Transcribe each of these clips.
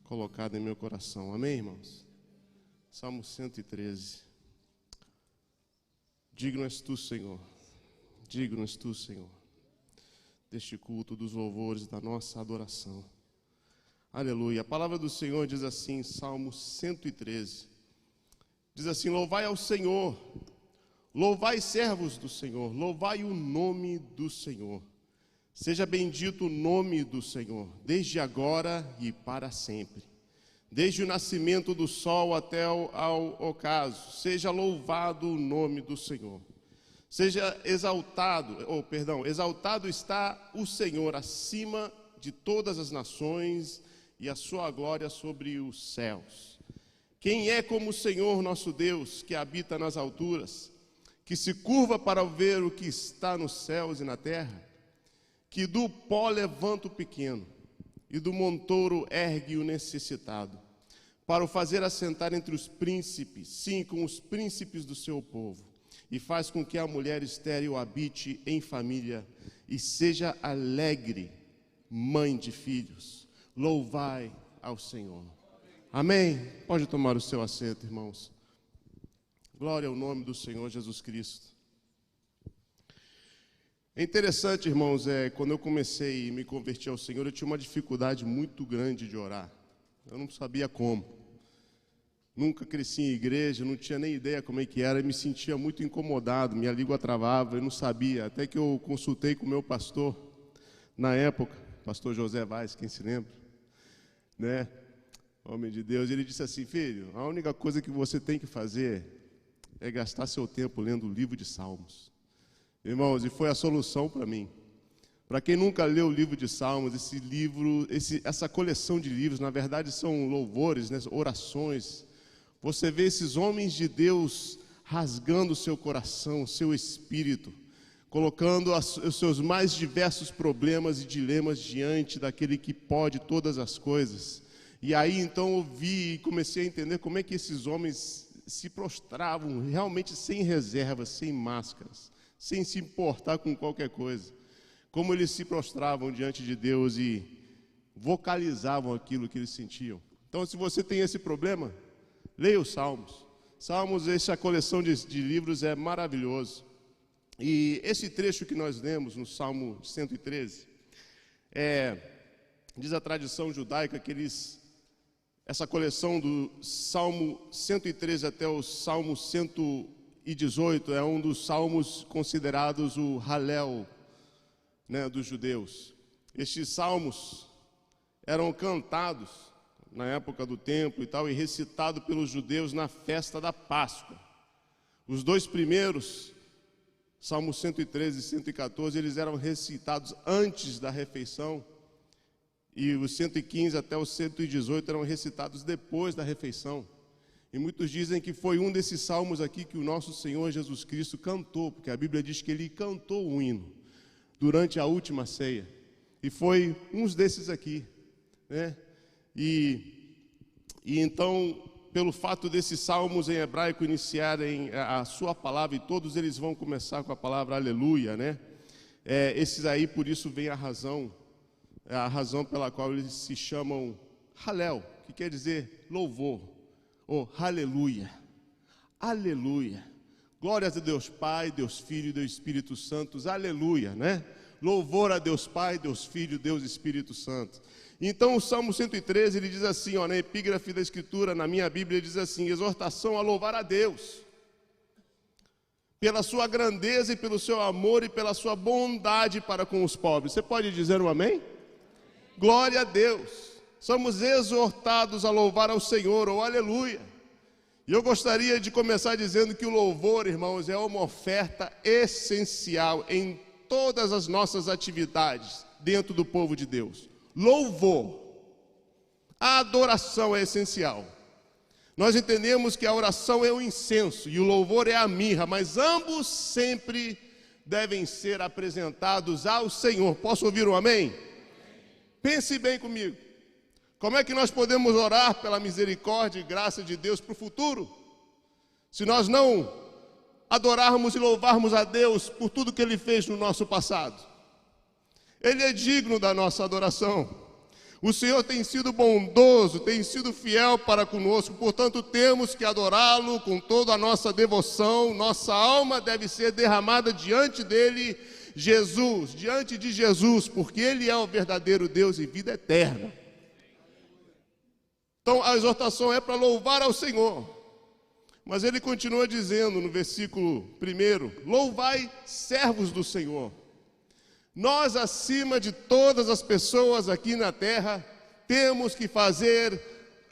colocado em meu coração. Amém, irmãos? Salmo 113. Digno és tu, Senhor. Digno és tu, Senhor, deste culto, dos louvores, da nossa adoração. Aleluia. A palavra do Senhor diz assim, Salmo 113. Diz assim, louvai ao Senhor, louvai servos do Senhor, louvai o nome do Senhor. Seja bendito o nome do Senhor, desde agora e para sempre. Desde o nascimento do sol até ao ocaso, seja louvado o nome do Senhor. Seja exaltado, exaltado está o Senhor acima de todas as nações e a sua glória sobre os céus. Quem é como o Senhor nosso Deus, que habita nas alturas, que se curva para ver o que está nos céus e na terra, que do pó levanta o pequeno e do montouro ergue o necessitado, para o fazer assentar entre os príncipes, sim, com os príncipes do seu povo, e faz com que a mulher estéril habite em família e seja alegre, mãe de filhos. Louvai ao Senhor. Amém? Pode tomar o seu assento, irmãos. Glória ao nome do Senhor Jesus Cristo. É interessante, irmãos, quando eu comecei e me converti ao Senhor, eu tinha uma dificuldade muito grande de orar. Eu não sabia como. Nunca cresci em igreja, não tinha nem ideia como é que era, e me sentia muito incomodado, minha língua travava, eu não sabia. Até que eu consultei com o meu pastor, na época, pastor José Vaz, quem se lembra, né? Homem de Deus, ele disse assim, filho, a única coisa que você tem que fazer é gastar seu tempo lendo o livro de Salmos. Irmãos, e foi a solução para mim. Para quem nunca leu o livro de Salmos, esse livro, essa coleção de livros, na verdade são louvores, né, orações. Você vê esses homens de Deus rasgando o seu coração, o seu espírito, colocando os seus mais diversos problemas e dilemas diante daquele que pode todas as coisas. E aí então eu vi e comecei a entender como é que esses homens se prostravam realmente sem reservas, sem máscaras, sem se importar com qualquer coisa. Como eles se prostravam diante de Deus e vocalizavam aquilo que eles sentiam. Então, se você tem esse problema, leia os Salmos. Salmos, essa coleção de livros é maravilhoso. E esse trecho que nós lemos no Salmo 113, diz a tradição judaica que essa coleção do Salmo 113 até o Salmo 118 é um dos salmos considerados o Halel, né, dos judeus. Estes salmos eram cantados na época do templo e tal, e recitado pelos judeus na festa da Páscoa. Os dois primeiros, Salmos 113 e 114, eles eram recitados antes da refeição, e os 115 até os 118 eram recitados depois da refeição. E muitos dizem que foi um desses salmos aqui que o nosso Senhor Jesus Cristo cantou, porque a Bíblia diz que ele cantou um hino durante a última ceia. E foi uns desses aqui, né? E então, pelo fato desses salmos em hebraico iniciarem a sua palavra, e todos eles vão começar com a palavra aleluia, né? Esses aí, por isso vem a razão pela qual eles se chamam Halel, que quer dizer louvor, ou aleluia, aleluia. Glórias a Deus Pai, Deus Filho e Deus Espírito Santo, aleluia, né? Louvor a Deus Pai, Deus Filho, Deus Espírito Santo. Então o Salmo 113, ele diz assim, na epígrafe da Escritura, na minha Bíblia, diz assim, exortação a louvar a Deus, pela sua grandeza e pelo seu amor e pela sua bondade para com os pobres. Você pode dizer um amém? Glória a Deus. Somos exortados a louvar ao Senhor, ou aleluia. E eu gostaria de começar dizendo que o louvor, irmãos, é uma oferta essencial em todas as nossas atividades dentro do povo de Deus. Louvor. A adoração é essencial. Nós entendemos que a oração é o incenso e o louvor é a mirra, mas ambos sempre devem ser apresentados ao Senhor. Posso ouvir um amém? Pense bem comigo. Como é que nós podemos orar pela misericórdia e graça de Deus para o futuro, se nós não adorarmos e louvarmos a Deus por tudo que Ele fez no nosso passado? Ele é digno da nossa adoração. O Senhor tem sido bondoso, tem sido fiel para conosco, portanto temos que adorá-lo com toda a nossa devoção. Nossa alma deve ser derramada diante dele, Jesus, diante de Jesus, porque ele é o verdadeiro Deus e vida eterna. Então a exortação é para louvar ao Senhor. Mas ele continua dizendo no versículo 1: louvai servos do Senhor. Nós, acima de todas as pessoas aqui na terra, temos que fazer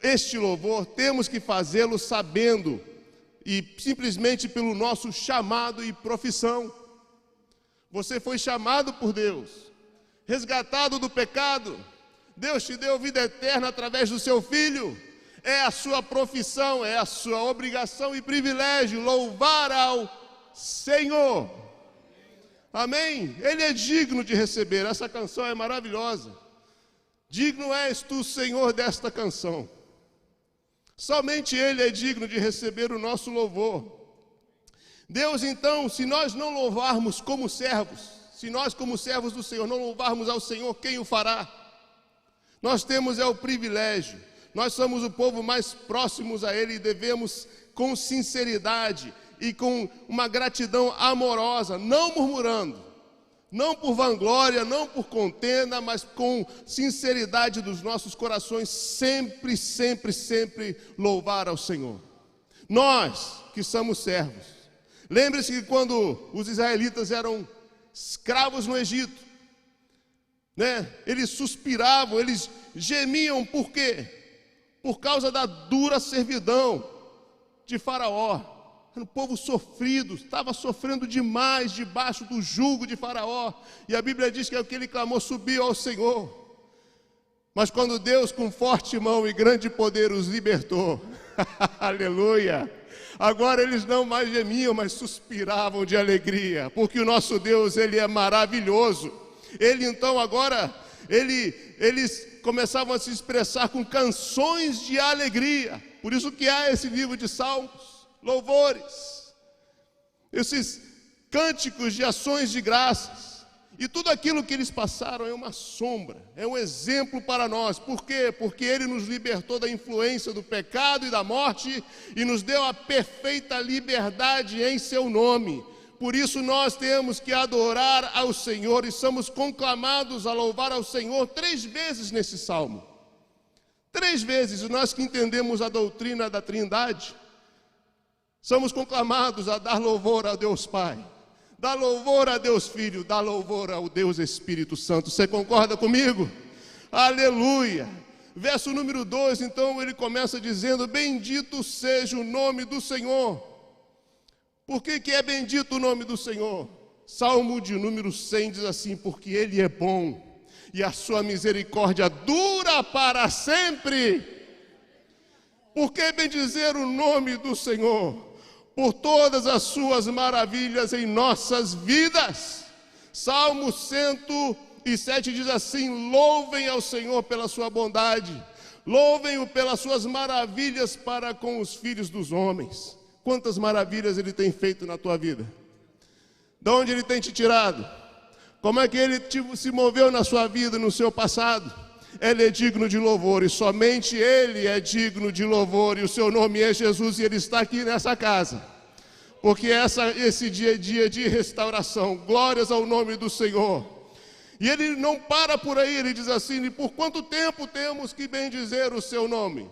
este louvor, temos que fazê-lo sabendo e simplesmente pelo nosso chamado e profissão. Você foi chamado por Deus, resgatado do pecado. Deus te deu vida eterna através do seu Filho. É a sua profissão, é a sua obrigação e privilégio louvar ao Senhor. Amém? Ele é digno de receber. Essa canção é maravilhosa. Digno és tu, Senhor, desta canção. Somente Ele é digno de receber o nosso louvor. Deus, então, se nós não louvarmos como servos, se nós como servos do Senhor não louvarmos ao Senhor, quem o fará? Nós temos o privilégio. Nós somos o povo mais próximos a Ele e devemos, com sinceridade e com uma gratidão amorosa, não murmurando, não por vanglória, não por contenda, mas com sinceridade dos nossos corações, sempre, sempre, sempre louvar ao Senhor. Nós que somos servos, lembre-se que quando os israelitas eram escravos no Egito, eles suspiravam, eles gemiam, por quê? Por causa da dura servidão de Faraó. Era um povo sofrido, estava sofrendo demais debaixo do jugo de Faraó. E a Bíblia diz que aquele clamor subiu ao Senhor. Mas quando Deus, com forte mão e grande poder, os libertou, aleluia, agora eles não mais gemiam, mas suspiravam de alegria, porque o nosso Deus, Ele é maravilhoso. Ele então agora, eles começavam a se expressar com canções de alegria. Por isso que há esse livro de salmos, louvores, esses cânticos de ações de graças. E tudo aquilo que eles passaram é uma sombra, é um exemplo para nós. Por quê? Porque Ele nos libertou da influência do pecado e da morte e nos deu a perfeita liberdade em seu nome. Por isso nós temos que adorar ao Senhor e somos conclamados a louvar ao Senhor 3 vezes nesse salmo. 3 vezes, nós que entendemos a doutrina da Trindade, somos conclamados a dar louvor a Deus Pai, dar louvor a Deus Filho, dar louvor ao Deus Espírito Santo. Você concorda comigo? Aleluia! Verso número 2, então ele começa dizendo: bendito seja o nome do Senhor. Por que é bendito o nome do Senhor? Salmo de número 100 diz assim: porque Ele é bom e a sua misericórdia dura para sempre. Por que bendizer o nome do Senhor? Por todas as suas maravilhas em nossas vidas. Salmo 107 diz assim: louvem ao Senhor pela sua bondade, louvem-o pelas suas maravilhas para com os filhos dos homens. Quantas maravilhas Ele tem feito na tua vida? De onde Ele tem te tirado? Como é que Ele se moveu na sua vida, no seu passado? Ele é digno de louvor e somente Ele é digno de louvor. E o seu nome é Jesus e Ele está aqui nessa casa. Porque esse dia é dia de restauração. Glórias ao nome do Senhor. E Ele não para por aí, Ele diz assim: e por quanto tempo temos que bendizer o seu nome?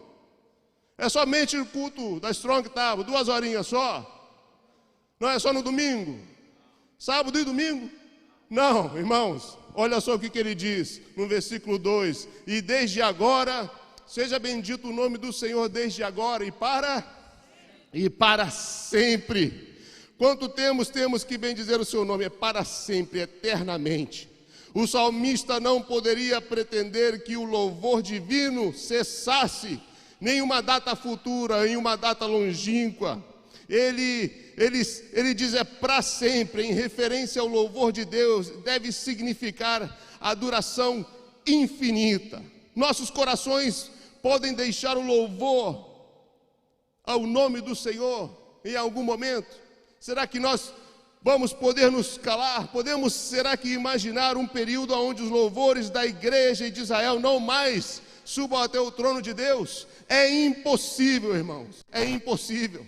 É somente o culto da Strong Tower, 2 horinhas só? Não é só no domingo? Sábado e domingo? Não, irmãos, olha só o que ele diz no versículo 2: e desde agora, seja bendito o nome do Senhor desde agora e para sempre. Quanto temos que bendizer o seu nome? É para sempre, eternamente. O salmista não poderia pretender que o louvor divino cessasse nem uma data futura, em uma data longínqua. Ele diz: é para sempre, em referência ao louvor de Deus, deve significar a duração infinita. Nossos corações podem deixar o louvor ao nome do Senhor em algum momento? Será que nós Vamos poder nos calar? Podemos, será que imaginar um período onde os louvores da igreja e de Israel não mais subam até o trono de Deus? É impossível, irmãos, é impossível.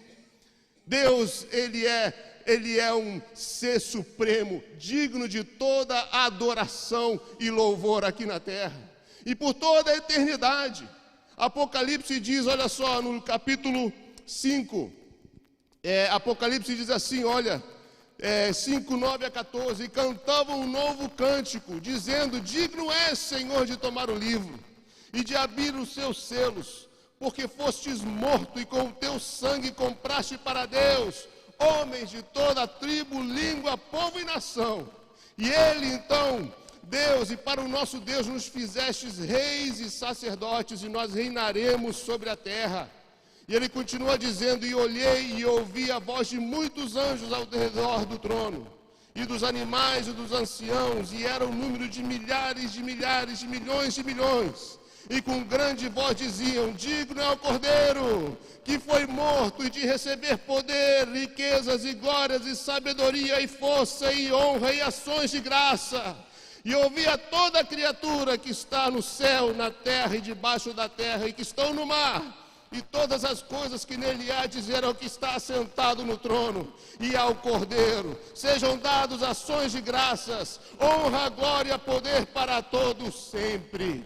Deus, Ele é um ser supremo, digno de toda adoração e louvor aqui na terra, e por toda a eternidade. Apocalipse diz, olha só, no capítulo 5, Apocalipse diz assim, olha, 5, 9 a 14, e cantavam um novo cântico, dizendo, digno és, Senhor, de tomar o livro, e de abrir os seus selos, porque fostes morto, e com o teu sangue compraste para Deus homens de toda a tribo, língua, povo e nação. E ele, então, Deus, e para o nosso Deus nos fizestes reis e sacerdotes, e nós reinaremos sobre a terra. E ele continua dizendo, e olhei e ouvi a voz de muitos anjos ao redor do trono, e dos animais e dos anciãos, e era o número de milhares, de milhares, de milhões, e com grande voz diziam, digno é o Cordeiro, que foi morto, e de receber poder, riquezas e glórias, e sabedoria, e força, e honra, e ações de graça. E ouvia toda criatura que está no céu, na terra e debaixo da terra, e que estão no mar, e todas as coisas que nele há, dizer ao que está assentado no trono e ao Cordeiro, sejam dados ações de graças, honra, glória, poder para todos sempre.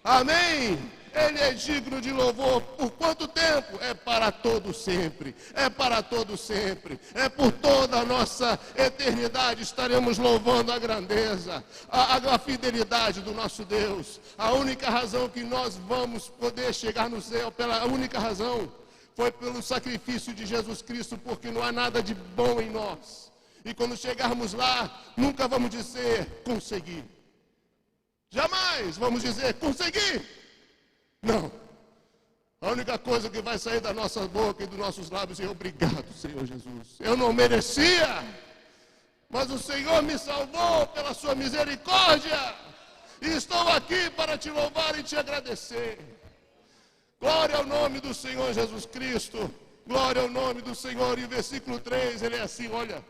Amém? Ele é digno de louvor. Por quanto tempo? É para todo sempre. É para todo sempre. É por toda a nossa eternidade estaremos louvando a grandeza, a fidelidade do nosso Deus. A única razão que nós vamos poder chegar no céu, pela única razão, foi pelo sacrifício de Jesus Cristo, porque não há nada de bom em nós. E quando chegarmos lá, nunca vamos dizer, consegui. Jamais vamos dizer, consegui. Não. A única coisa que vai sair da nossa boca e dos nossos lábios é obrigado, Senhor Jesus. Eu não merecia, mas o Senhor me salvou pela sua misericórdia. E estou aqui para te louvar e te agradecer. Glória ao nome do Senhor Jesus Cristo. Glória ao nome do Senhor. E o versículo 3, ele é assim, olha.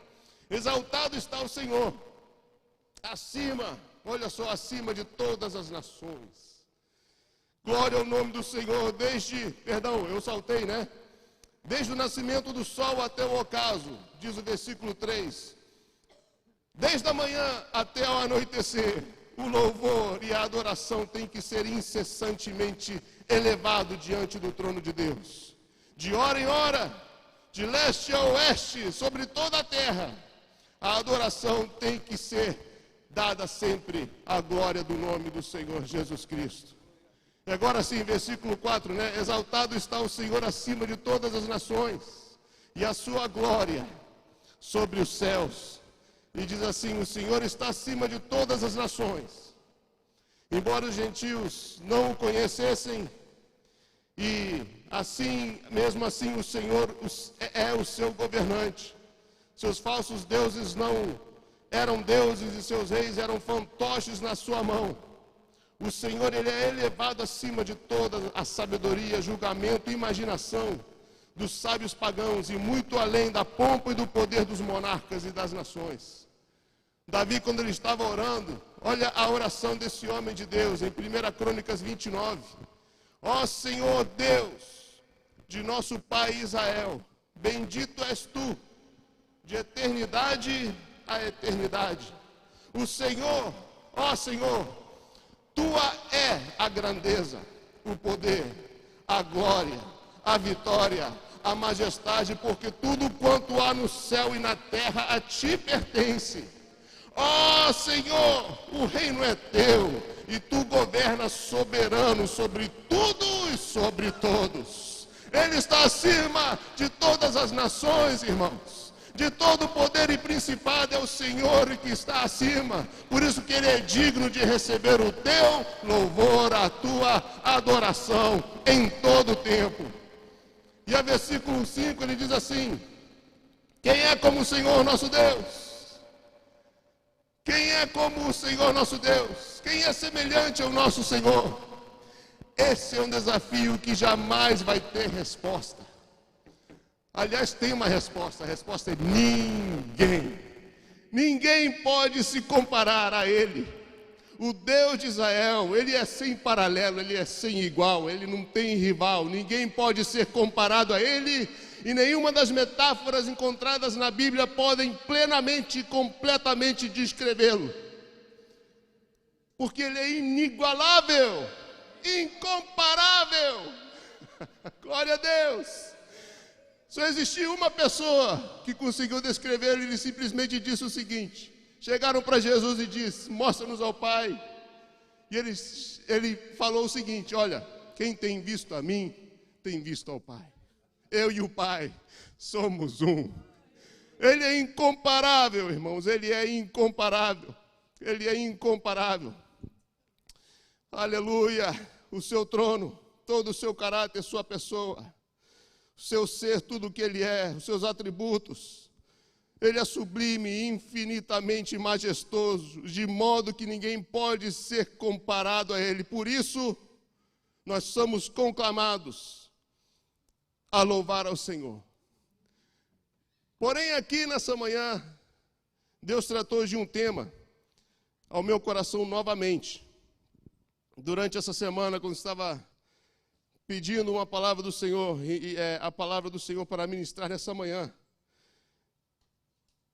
Exaltado está o Senhor, acima, olha só, acima de todas as nações. Glória ao nome do Senhor, eu saltei, né? Desde o nascimento do sol até o ocaso, diz o versículo 3. Desde a manhã até o anoitecer, o louvor e a adoração tem que ser incessantemente elevado diante do trono de Deus. De hora em hora, de leste a oeste, sobre toda a terra, a adoração tem que ser dada sempre à glória do nome do Senhor Jesus Cristo. E agora sim, versículo 4, né? Exaltado está o Senhor acima de todas as nações, e a sua glória sobre os céus. E diz assim, o Senhor está acima de todas as nações. Embora os gentios não o conhecessem, e assim, mesmo assim, o Senhor é o seu governante. Seus falsos deuses não eram deuses, e seus reis eram fantoches na sua mão. O Senhor, ele é elevado acima de toda a sabedoria, julgamento e imaginação dos sábios pagãos, e muito além da pompa e do poder dos monarcas e das nações. Davi, quando ele estava orando, olha a oração desse homem de Deus, em 1 Crônicas 29. Ó Senhor Deus de nosso Pai Israel, bendito és tu, de eternidade a eternidade. O Senhor, ó Senhor, tua é a grandeza, o poder, a glória, a vitória, a majestade, porque tudo quanto há no céu e na terra a ti pertence. Ó Senhor, o reino é teu, e tu governas soberano sobre tudo e sobre todos. Ele está acima de todas as nações, irmãos. De todo poder e principado é o Senhor que está acima. Por isso que Ele é digno de receber o teu louvor, a tua adoração em todo o tempo. E a versículo 5 ele diz assim, quem é como o Senhor nosso Deus? Quem é como o Senhor nosso Deus? Quem é semelhante ao nosso Senhor? Esse é um desafio que jamais vai ter resposta. Aliás, tem uma resposta, a resposta é ninguém. Ninguém pode se comparar a Ele. O Deus de Israel, Ele é sem paralelo, Ele é sem igual, Ele não tem rival. Ninguém pode ser comparado a Ele, e nenhuma das metáforas encontradas na Bíblia podem plenamente e completamente descrevê-lo. Porque Ele é inigualável, incomparável. Glória a Deus. Só existia uma pessoa que conseguiu descrever. Ele simplesmente disse o seguinte: chegaram para Jesus e disse: mostra-nos ao Pai. E ele falou o seguinte: olha, quem tem visto a mim, tem visto ao Pai. Eu e o Pai somos um. Ele é incomparável, irmãos, Ele é incomparável. Ele é incomparável. Aleluia. O seu trono, todo o seu caráter, sua pessoa, o seu ser, tudo o que Ele é, os seus atributos. Ele é sublime, infinitamente majestoso, de modo que ninguém pode ser comparado a Ele. Por isso, nós somos conclamados a louvar ao Senhor. Porém, aqui nessa manhã, Deus tratou de um tema ao meu coração novamente. Durante essa semana, quando estava pedindo uma palavra do Senhor, a palavra do Senhor para ministrar nessa manhã.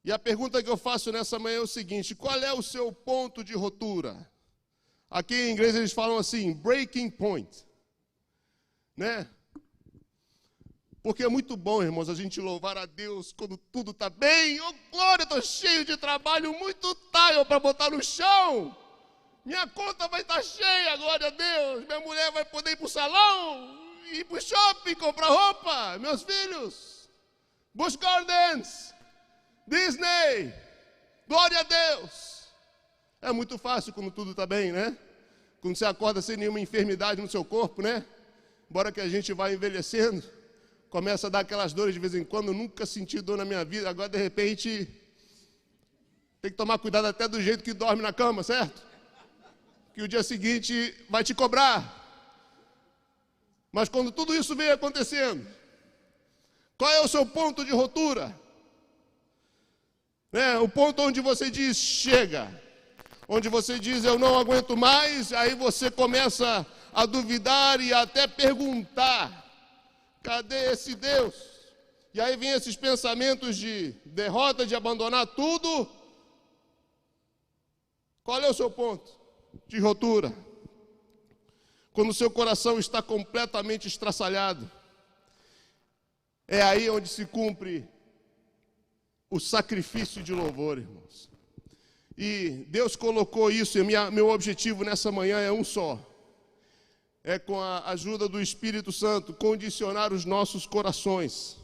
E a pergunta que eu faço nessa manhã é o seguinte: qual é o seu ponto de ruptura? Aqui em inglês eles falam assim, breaking point. Né? Porque é muito bom, irmãos, a gente louvar a Deus quando tudo está bem. Oh, glória, estou cheio de trabalho, muito tile para botar no chão. Minha conta vai estar cheia, glória a Deus. Minha mulher vai poder ir para o salão, ir para o shopping, comprar roupa. Meus filhos, Busch Gardens, Disney, glória a Deus. É muito fácil quando tudo está bem, né? Quando você acorda sem nenhuma enfermidade no seu corpo, né? Embora que a gente vá envelhecendo, começa a dar aquelas dores de vez em quando. Eu nunca senti dor na minha vida, agora de repente tem que tomar cuidado até do jeito que dorme na cama, certo? Que o dia seguinte vai te cobrar. Mas quando tudo isso vem acontecendo, qual é o seu ponto de ruptura? O ponto onde você diz chega, onde você diz eu não aguento mais. Aí você começa a duvidar e até perguntar: cadê esse Deus? E aí vem esses pensamentos de derrota, de abandonar tudo. Qual é o seu ponto de ruptura? Quando o seu coração está completamente estraçalhado, é aí onde se cumpre o sacrifício de louvor, irmãos. E Deus colocou isso, e meu objetivo nessa manhã é um só. É, com a ajuda do Espírito Santo, condicionar os nossos corações.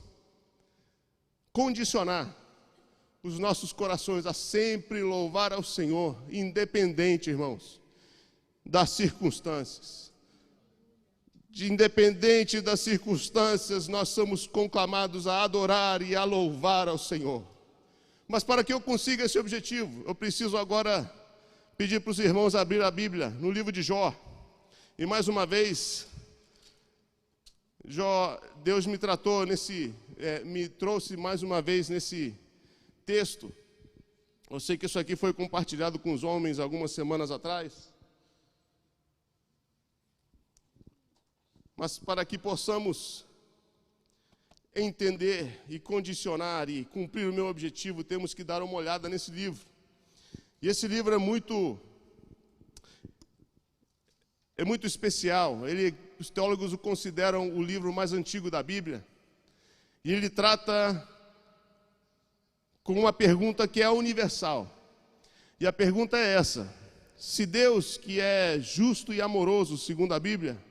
Condicionar os nossos corações a sempre louvar ao Senhor, independente, irmãos, das circunstâncias. Independente das circunstâncias, nós somos conclamados a adorar e a louvar ao Senhor. Mas para que eu consiga esse objetivo, eu preciso agora pedir para os irmãos abrir a Bíblia no livro de Jó. E mais uma vez, Deus me tratou me trouxe mais uma vez nesse texto. Eu sei que isso aqui foi compartilhado com os homens algumas semanas atrás. Mas para que possamos entender e condicionar e cumprir o meu objetivo, temos que dar uma olhada nesse livro. E esse livro é muito especial. Os teólogos o consideram o livro mais antigo da Bíblia. E ele trata com uma pergunta que é universal. E a pergunta é essa: se Deus, que é justo e amoroso, segundo a Bíblia,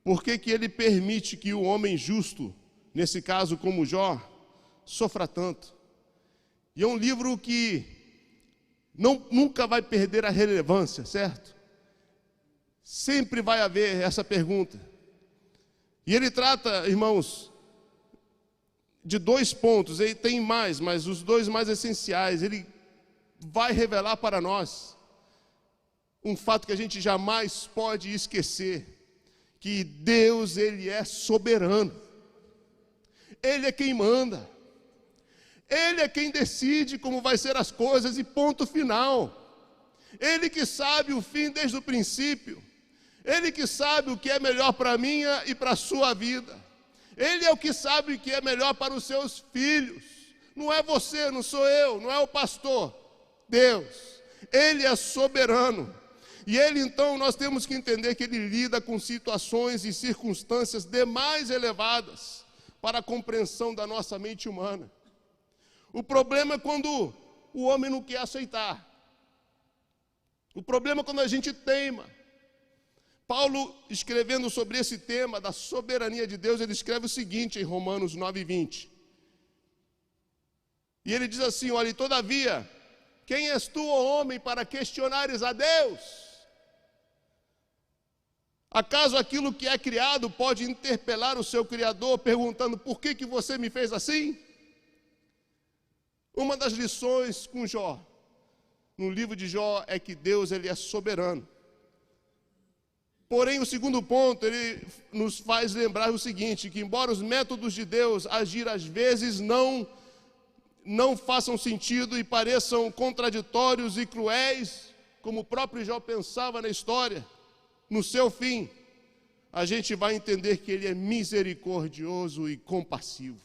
por que Ele permite que o homem justo, nesse caso como Jó, sofra tanto? E é um livro que nunca vai perder a relevância, certo? Sempre vai haver essa pergunta. E ele trata, irmãos, de 2 pontos. Ele tem mais, mas os 2 mais essenciais. Ele vai revelar para nós um fato que a gente jamais pode esquecer: que Deus, Ele é soberano. Ele é quem manda. Ele é quem decide como vai ser as coisas e ponto final. Ele que sabe o fim desde o princípio. Ele que sabe o que é melhor para a minha e para a sua vida. Ele é o que sabe o que é melhor para os seus filhos. Não é você, não sou eu, não é o pastor. Deus. Ele é soberano. E Ele, então, nós temos que entender que Ele lida com situações e circunstâncias demais elevadas para a compreensão da nossa mente humana. O problema é quando o homem não quer aceitar. O problema é quando a gente teima. Paulo, escrevendo sobre esse tema da soberania de Deus, ele escreve o seguinte em Romanos 9:20. E ele diz assim: olha, todavia, quem és tu, ó homem, para questionares a Deus? Acaso aquilo que é criado pode interpelar o seu Criador, perguntando, por que você me fez assim? Uma das lições com Jó, no livro de Jó, é que Deus, ele é soberano. Porém, o segundo ponto, ele nos faz lembrar o seguinte, que embora os métodos de Deus agir às vezes não façam sentido e pareçam contraditórios e cruéis, como o próprio Jó pensava na história, no seu fim, a gente vai entender que Ele é misericordioso e compassivo.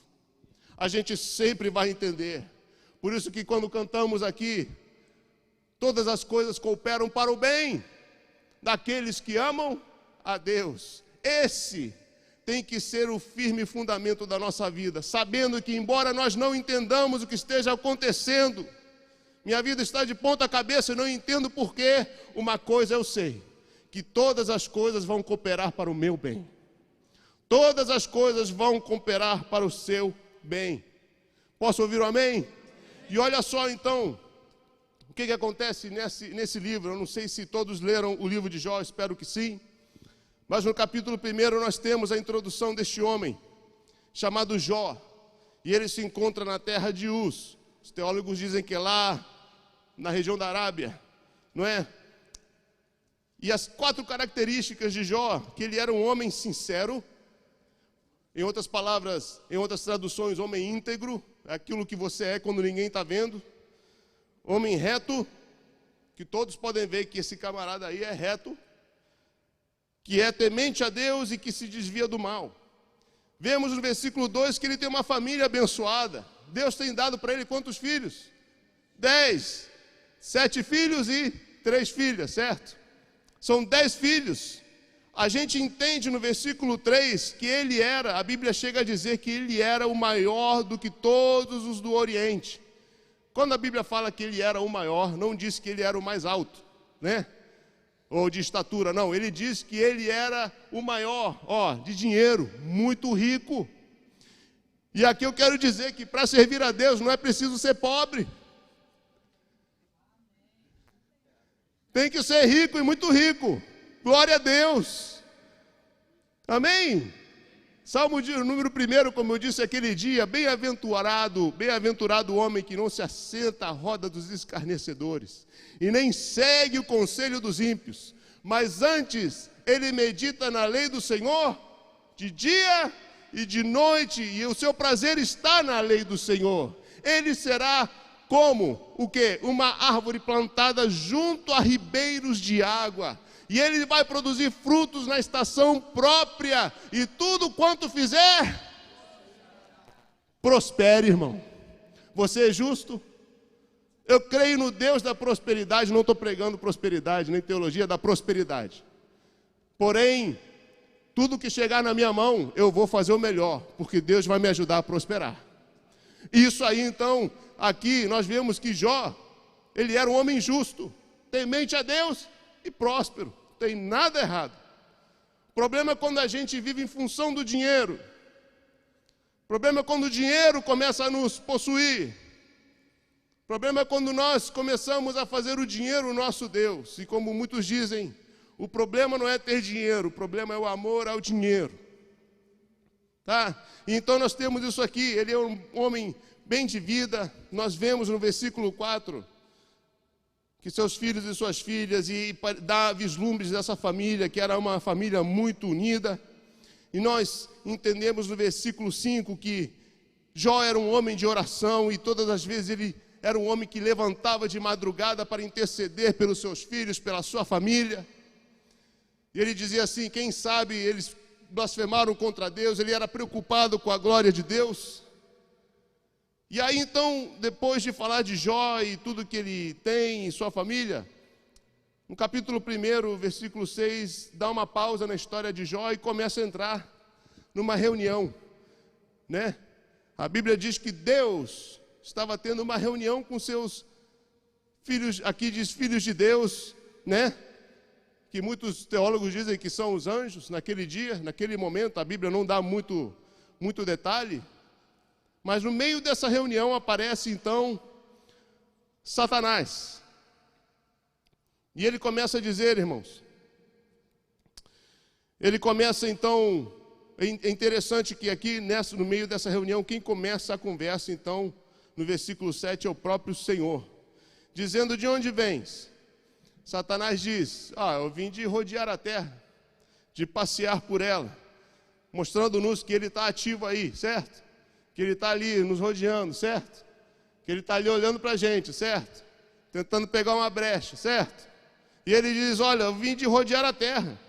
A gente sempre vai entender. Por isso que quando cantamos aqui, todas as coisas cooperam para o bem daqueles que amam a Deus. Esse tem que ser o firme fundamento da nossa vida, sabendo que embora nós não entendamos o que esteja acontecendo, minha vida está de ponta cabeça e não entendo porquê, uma coisa eu sei, que todas as coisas vão cooperar para o meu bem. Todas as coisas vão cooperar para o seu bem. Posso ouvir um amém? E olha só então, o que acontece nesse livro. Eu não sei se todos leram o livro de Jó, espero que sim. Mas no capítulo 1 nós temos a introdução deste homem, chamado Jó. E ele se encontra na terra de Uz. Os teólogos dizem que é lá, na região da Arábia, não é? E as 4 características de Jó, que ele era um homem sincero, em outras palavras, em outras traduções, homem íntegro, aquilo que você é quando ninguém está vendo. Homem reto, que todos podem ver que esse camarada aí é reto, que é temente a Deus e que se desvia do mal. Vemos no versículo 2 que ele tem uma família abençoada. Deus tem dado para ele quantos filhos? 10, 7 filhos e 3 filhas, certo? São 10 filhos. A gente entende no versículo 3 que ele era, a Bíblia chega a dizer que ele era o maior do que todos os do Oriente. Quando a Bíblia fala que ele era o maior, não diz que ele era o mais alto, né? Ou de estatura, não. Ele diz que ele era o maior, de dinheiro, muito rico. E aqui eu quero dizer que para servir a Deus não é preciso ser pobre. Tem que ser rico e muito rico. Glória a Deus. Amém? Salmo de número 1, como eu disse aquele dia, bem-aventurado o homem que não se assenta à roda dos escarnecedores, e nem segue o conselho dos ímpios, mas antes ele medita na lei do Senhor, de dia e de noite, e o seu prazer está na lei do Senhor. Ele será como o quê? Uma árvore plantada junto a ribeiros de água, e ele vai produzir frutos na estação própria, e tudo quanto fizer, prospere, irmão. Você é justo? Eu creio no Deus da prosperidade, não estou pregando prosperidade, nem teologia da prosperidade. Porém, tudo que chegar na minha mão, eu vou fazer o melhor, porque Deus vai me ajudar a prosperar. Isso aí, então, aqui nós vemos que Jó, ele era um homem justo, temente a Deus e próspero. Não tem nada errado. O problema é quando a gente vive em função do dinheiro. O problema é quando o dinheiro começa a nos possuir. O problema é quando nós começamos a fazer o dinheiro o nosso Deus. E como muitos dizem, o problema não é ter dinheiro, o problema é o amor ao dinheiro. Tá? Então nós temos isso aqui, ele é um homem bem de vida. Nós vemos no versículo 4, que seus filhos e suas filhas, e dá vislumbres dessa família, que era uma família muito unida. E nós entendemos no versículo 5 que Jó era um homem de oração e todas as vezes ele era um homem que levantava de madrugada para interceder pelos seus filhos, pela sua família. E ele dizia assim, quem sabe eles blasfemaram contra Deus, ele era preocupado com a glória de Deus. E aí então, depois de falar de Jó e tudo que ele tem em sua família, no capítulo 1, versículo 6, dá uma pausa na história de Jó e começa a entrar numa reunião, né? A Bíblia diz que Deus estava tendo uma reunião com seus filhos, aqui diz filhos de Deus, né? Que muitos teólogos dizem que são os anjos, naquele dia, naquele momento, a Bíblia não dá muito detalhe, mas no meio dessa reunião aparece então Satanás. E ele começa a dizer, irmãos, ele começa então, é interessante que aqui no meio dessa reunião, quem começa a conversa então, no versículo 7, é o próprio Senhor, dizendo, de onde vens? Satanás diz, eu vim de rodear a terra, de passear por ela, mostrando-nos que ele está ativo aí, certo? Que ele está ali nos rodeando, certo? Que ele está ali olhando para a gente, certo? Tentando pegar uma brecha, certo? E ele diz, olha, eu vim de rodear a terra.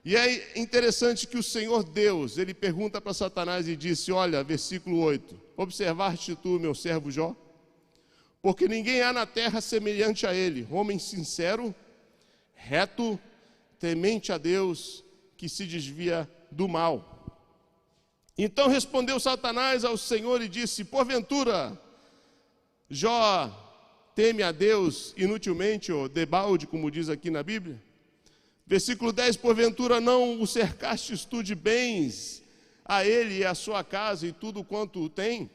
E é interessante que o Senhor Deus, ele pergunta para Satanás e disse, olha, versículo 8, observaste tu, meu servo Jó? Porque ninguém há na terra semelhante a ele, homem sincero, reto, temente a Deus, que se desvia do mal. Então respondeu Satanás ao Senhor e disse, porventura, Jó teme a Deus inutilmente, ou debalde, como diz aqui na Bíblia? Versículo 10, porventura não o cercastes tu de bens a ele e a sua casa e tudo quanto tem?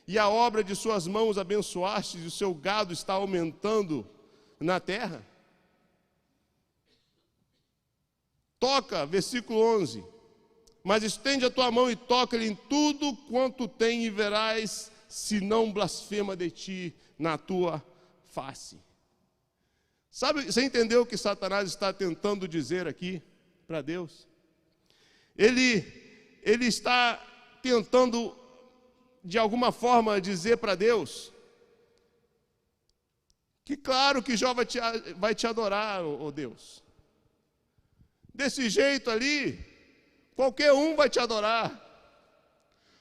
E a obra de suas mãos abençoastes, e o seu gado está aumentando na terra? Toca, versículo 11, mas estende a tua mão e toca-lhe em tudo quanto tem e verás se não blasfema de ti na tua face. Sabe, você entendeu o que Satanás está tentando dizer aqui para Deus? Ele está tentando, de alguma forma, dizer para Deus que claro que Jó vai te adorar, ó Deus. Desse jeito ali, qualquer um vai te adorar.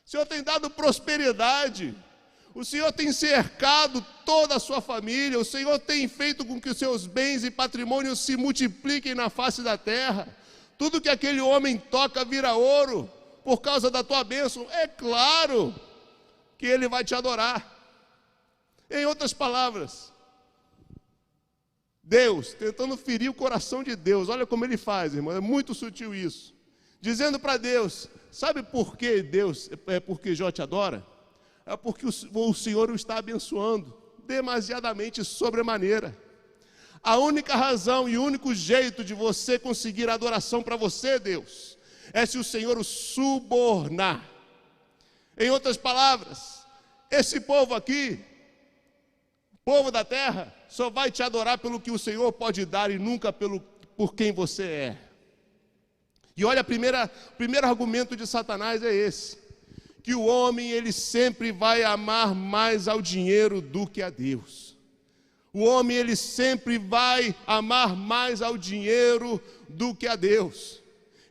O Senhor tem dado prosperidade, o Senhor tem cercado toda a sua família, o Senhor tem feito com que os seus bens e patrimônios se multipliquem na face da terra. Tudo que aquele homem toca vira ouro, por causa da tua bênção. É claro que ele vai te adorar. Em outras palavras, Deus, tentando ferir o coração de Deus, olha como ele faz, irmão, é muito sutil isso. Dizendo para Deus, sabe por que Deus, porque Jó te adora? É porque o Senhor o está abençoando, demasiadamente, sobremaneira. A única razão e o único jeito de você conseguir adoração para você, Deus, é se o Senhor o subornar. Em outras palavras, esse povo aqui, povo da terra, só vai te adorar pelo que o Senhor pode dar e nunca por quem você é. E olha, o primeiro argumento de Satanás é esse, que o homem, ele sempre vai amar mais ao dinheiro do que a Deus. O homem, ele sempre vai amar mais ao dinheiro do que a Deus.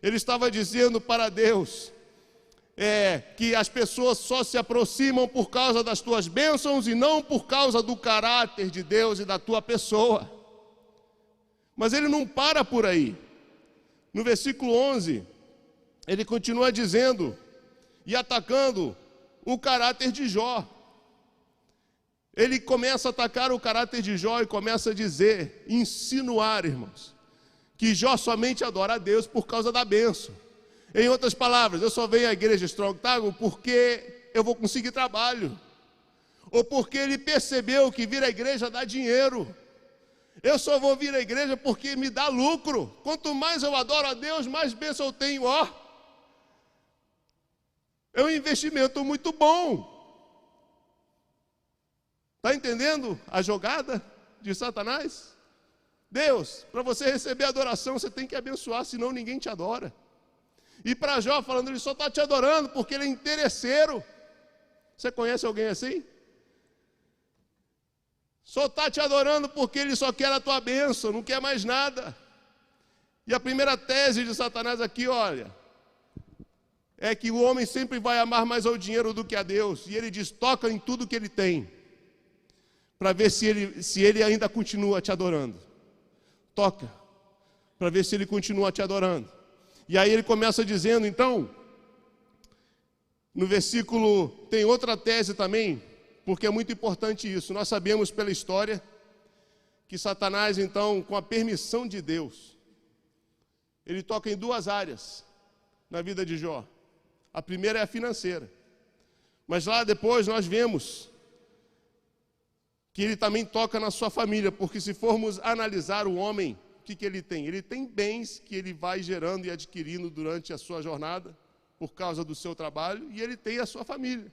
Ele estava dizendo para Deus, que as pessoas só se aproximam por causa das tuas bênçãos e não por causa do caráter de Deus e da tua pessoa. Mas ele não para por aí. No versículo 11, ele continua dizendo e atacando o caráter de Jó. Ele começa a atacar o caráter de Jó e começa a dizer, insinuar, irmãos, que Jó somente adora a Deus por causa da bênção. Em outras palavras, eu só venho à igreja Strong Tower porque eu vou conseguir trabalho, ou porque ele percebeu que vir à igreja dá dinheiro. Eu só vou vir à igreja porque me dá lucro. Quanto mais eu adoro a Deus, mais bênção eu tenho. É um investimento muito bom. Está entendendo a jogada de Satanás? Deus, para você receber adoração, você tem que abençoar, senão ninguém te adora. E para Jó, falando, ele só está te adorando porque ele é interesseiro. Você conhece alguém assim? Só está te adorando porque ele só quer a tua bênção, não quer mais nada. E a primeira tese de Satanás aqui, olha, é que o homem sempre vai amar mais ao dinheiro do que a Deus. E ele diz, toca em tudo que ele tem, para ver se ele ainda continua te adorando. Toca, para ver se ele continua te adorando. E aí ele começa dizendo, então, no versículo, tem outra tese também, porque é muito importante isso. Nós sabemos pela história que Satanás, então, com a permissão de Deus, ele toca em duas áreas na vida de Jó. A primeira é a financeira. Mas lá depois nós vemos que ele também toca na sua família, porque se formos analisar o homem, o que ele tem? Ele tem bens que ele vai gerando e adquirindo durante a sua jornada, por causa do seu trabalho, e ele tem a sua família.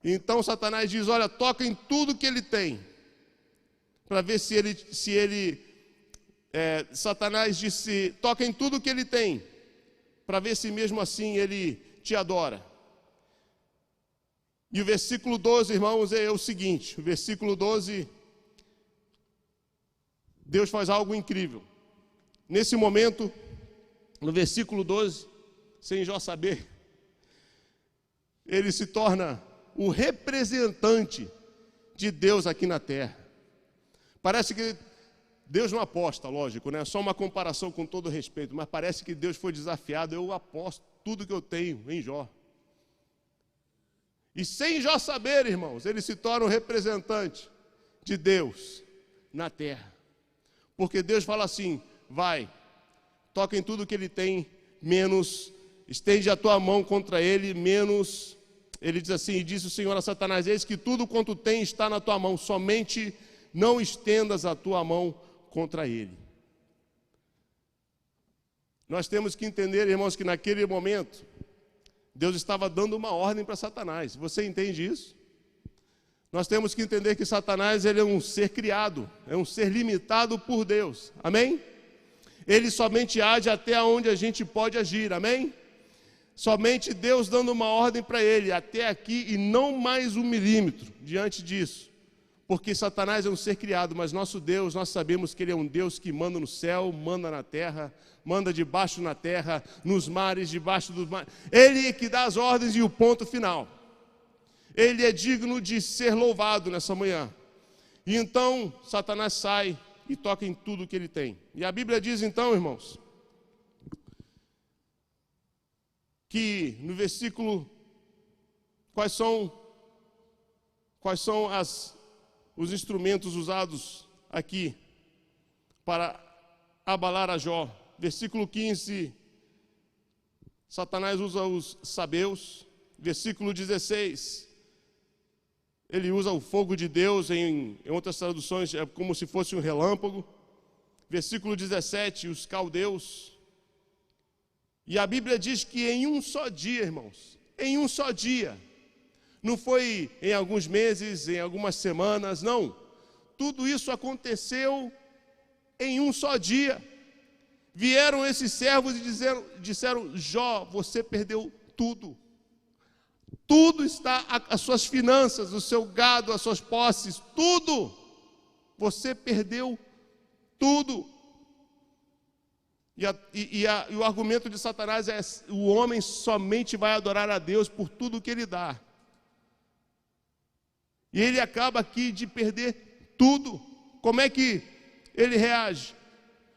Então Satanás diz, olha, toca em tudo que ele tem, para ver Satanás disse, toca em tudo que ele tem, para ver se mesmo assim ele te adora. E o versículo 12, irmãos, é o seguinte, o versículo 12, Deus faz algo incrível. Nesse momento, no versículo 12, sem Jó saber, ele se torna o representante de Deus aqui na terra. Parece que Deus não aposta, lógico, né? Só uma comparação com todo respeito, mas parece que Deus foi desafiado, eu aposto tudo que eu tenho em Jó. E sem Jó saber, irmãos, ele se torna o representante de Deus na terra. Porque Deus fala assim, vai, toca em tudo que ele tem, menos, estende a tua mão contra ele, menos... Ele diz assim, e disse o Senhor a Satanás, eis que tudo quanto tem está na tua mão, somente não estendas a tua mão contra ele. Nós temos que entender, irmãos, que naquele momento, Deus estava dando uma ordem para Satanás. Você entende isso? Nós temos que entender que Satanás, ele é um ser criado, é um ser limitado por Deus. Amém? Ele somente age até onde a gente pode agir. Amém? Somente Deus dando uma ordem para ele, até aqui e não mais 1 milímetro diante disso. Porque Satanás é um ser criado, mas nosso Deus, nós sabemos que ele é um Deus que manda no céu, manda na terra, manda debaixo na terra, nos mares, debaixo dos mares. Ele é que dá as ordens e o ponto final. Ele é digno de ser louvado nessa manhã. E então Satanás sai e toca em tudo que ele tem. E a Bíblia diz então, irmãos, que no versículo, quais são os instrumentos usados aqui para abalar a Jó. Versículo 15, Satanás usa os sabeus. Versículo 16, ele usa o fogo de Deus, em outras traduções é como se fosse um relâmpago. Versículo 17, os caldeus. E a Bíblia diz que em um só dia, irmãos, em um só dia, não foi em alguns meses, em algumas semanas, não. Tudo isso aconteceu em um só dia. Vieram esses servos e disseram, Jó, você perdeu tudo. Tudo está, as suas finanças, o seu gado, as suas posses, tudo. Você perdeu tudo. E o argumento de Satanás é, o homem somente vai adorar a Deus por tudo que ele dá. E ele acaba aqui de perder tudo. Como é que ele reage?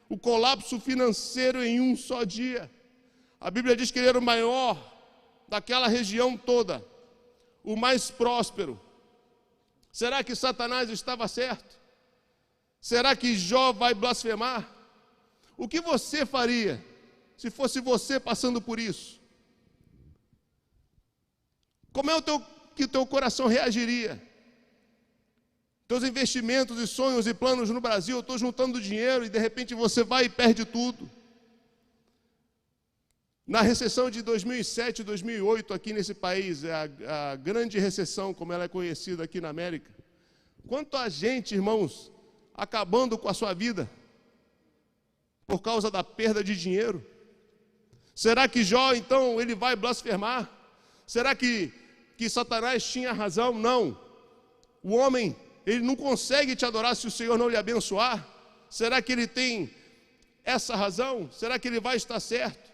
O colapso financeiro em um só dia. A Bíblia diz que ele era o maior daquela região toda, o mais próspero. Será que Satanás estava certo? Será que Jó vai blasfemar? O que você faria se fosse você passando por isso? Como é que o teu coração reagiria? Teus investimentos e sonhos e planos no Brasil, eu estou juntando dinheiro e de repente você vai e perde tudo. Na recessão de 2007 e 2008 aqui nesse país, a grande recessão, como ela é conhecida aqui na América, quanta gente, irmãos, acabando com a sua vida por causa da perda de dinheiro. Será que Jó, então, ele vai blasfemar? Será que Satanás tinha razão? Não. O homem, ele não consegue te adorar se o Senhor não lhe abençoar. Será que ele tem essa razão? Será que ele vai estar certo?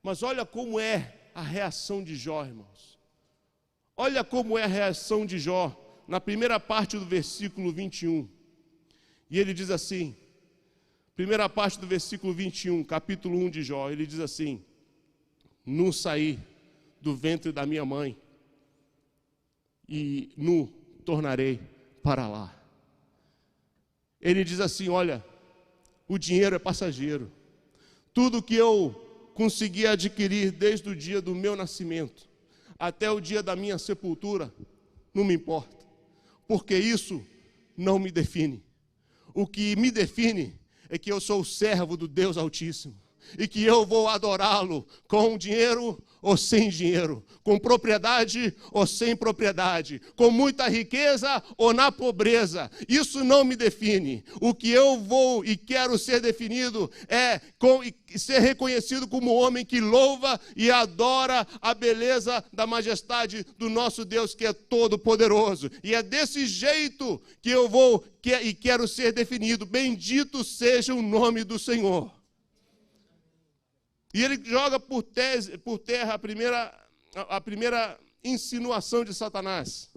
Mas olha como é a reação de Jó, irmãos. Olha como é a reação de Jó, na primeira parte do versículo 21. E ele diz assim, primeira parte do versículo 21, capítulo 1 de Jó, ele diz assim: nu saí do ventre da minha mãe, e nu tornarei para lá. Ele diz assim: olha, o dinheiro é passageiro. Tudo que eu consegui adquirir desde o dia do meu nascimento até o dia da minha sepultura, não me importa, porque isso não me define. O que me define é que eu sou o servo do Deus Altíssimo e que eu vou adorá-lo com dinheiro ou sem dinheiro, com propriedade ou sem propriedade, com muita riqueza ou na pobreza. Isso não me define. O que eu vou e quero ser definido é ser reconhecido como homem que louva e adora a beleza da majestade do nosso Deus, que é todo-poderoso. E é desse jeito que eu vou e quero ser definido. Bendito seja o nome do Senhor. E ele joga por terra a primeira insinuação de Satanás,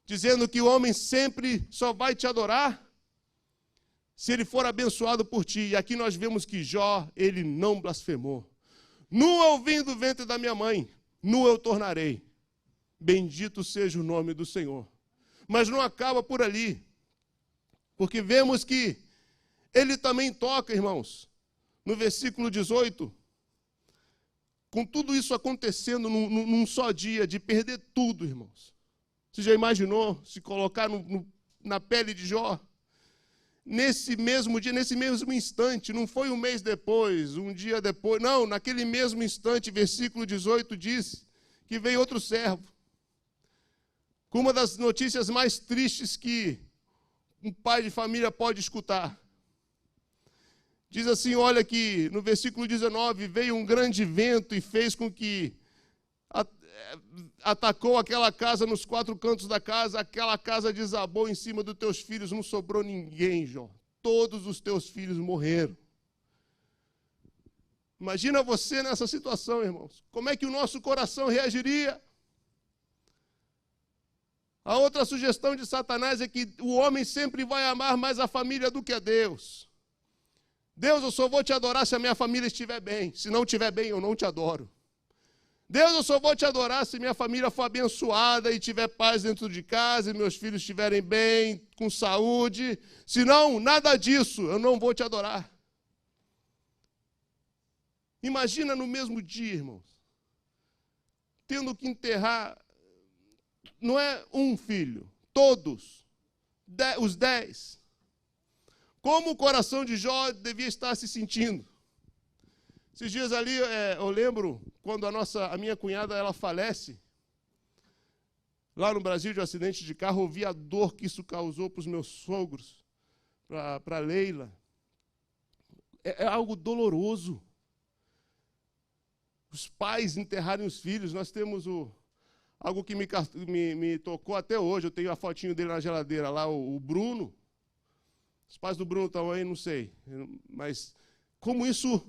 dizendo que o homem sempre só vai te adorar se ele for abençoado por ti. E aqui nós vemos que Jó, ele não blasfemou. Nu eu vim do ventre da minha mãe, nu eu tornarei. Bendito seja o nome do Senhor. Mas não acaba por ali, porque vemos que ele também toca, irmãos, no versículo 18, com tudo isso acontecendo num só dia, de perder tudo, irmãos. Você já imaginou se colocar na pele de Jó? Nesse mesmo dia, nesse mesmo instante, não foi um mês depois, um dia depois, não, naquele mesmo instante, versículo 18 diz que veio outro servo, com uma das notícias mais tristes que um pai de família pode escutar. Diz assim, olha que no versículo 19, veio um grande vento e fez com que atacou aquela casa nos quatro cantos da casa, aquela casa desabou em cima dos teus filhos, não sobrou ninguém, Jó. Todos os teus filhos morreram. Imagina você nessa situação, irmãos. Como é que o nosso coração reagiria? A outra sugestão de Satanás é que o homem sempre vai amar mais a família do que a Deus. Deus, eu só vou te adorar se a minha família estiver bem. Se não estiver bem, eu não te adoro. Deus, eu só vou te adorar se minha família for abençoada e tiver paz dentro de casa, e meus filhos estiverem bem, com saúde. Se não, nada disso, eu não vou te adorar. Imagina no mesmo dia, irmãos, tendo que enterrar, não é um filho, todos, os 10. Como o coração de Jó devia estar se sentindo? Esses dias ali, eu lembro, quando a minha cunhada, ela falece, lá no Brasil, de um acidente de carro, eu vi a dor que isso causou para os meus sogros, para a Leila. É algo doloroso. Os pais enterrarem os filhos. Nós temos algo que me tocou até hoje, eu tenho a fotinho dele na geladeira lá, o Bruno. Os pais do Bruno estão aí, não sei. Mas como isso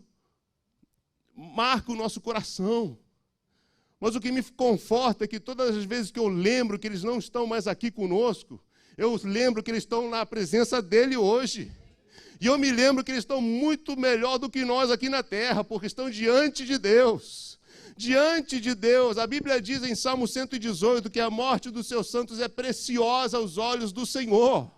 marca o nosso coração. Mas o que me conforta é que todas as vezes que eu lembro que eles não estão mais aqui conosco, eu lembro que eles estão na presença dele hoje. E eu me lembro que eles estão muito melhor do que nós aqui na terra, porque estão diante de Deus. Diante de Deus. A Bíblia diz em Salmo 118 que a morte dos seus santos é preciosa aos olhos do Senhor.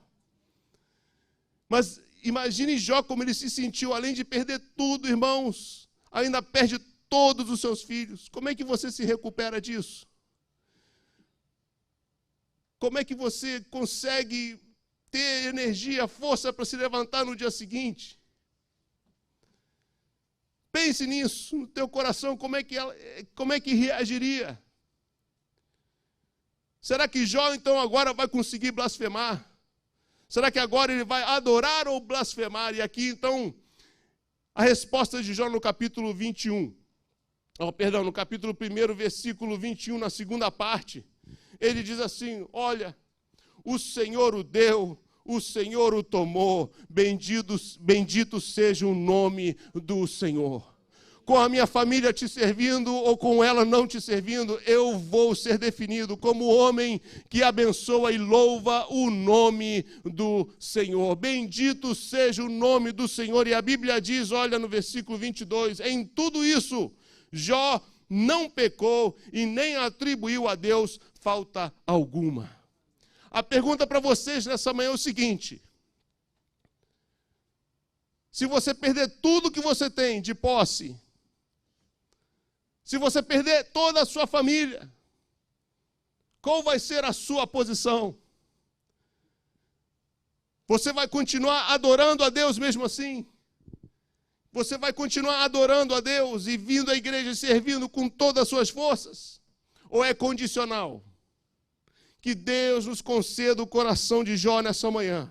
Mas imagine Jó como ele se sentiu, além de perder tudo, irmãos, ainda perde todos os seus filhos. Como é que você se recupera disso? Como é que você consegue ter energia, força para se levantar no dia seguinte? Pense nisso, no teu coração, como é que reagiria? Será que Jó, então, agora vai conseguir blasfemar? Será que agora ele vai adorar ou blasfemar? E aqui, então, a resposta de Jó no capítulo 21. no capítulo 1, versículo 21, na segunda parte, ele diz assim: olha, o Senhor o deu, o Senhor o tomou, bendito seja o nome do Senhor. Com a minha família te servindo ou com ela não te servindo, eu vou ser definido como homem que abençoa e louva o nome do Senhor. Bendito seja o nome do Senhor. E a Bíblia diz, olha no versículo 22, em tudo isso, Jó não pecou e nem atribuiu a Deus falta alguma. A pergunta para vocês nessa manhã é o seguinte: se você perder tudo que você tem de posse, se você perder toda a sua família, qual vai ser a sua posição? Você vai continuar adorando a Deus mesmo assim? Você vai continuar adorando a Deus e vindo à igreja e servindo com todas as suas forças? Ou é condicional? Que Deus nos conceda o coração de Jó nessa manhã.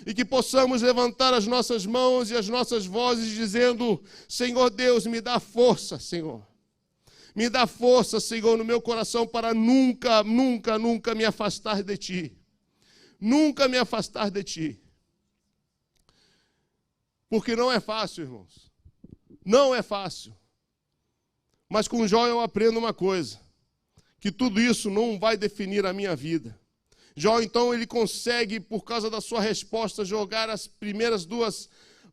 E que possamos levantar as nossas mãos e as nossas vozes dizendo: Senhor Deus, me dá força, Senhor. Me dá força, Senhor, no meu coração para nunca, nunca, nunca me afastar de Ti. Nunca me afastar de Ti. Porque não é fácil, irmãos. Não é fácil. Mas com Jó eu aprendo uma coisa: que tudo isso não vai definir a minha vida. Jó, então, ele consegue, por causa da sua resposta, jogar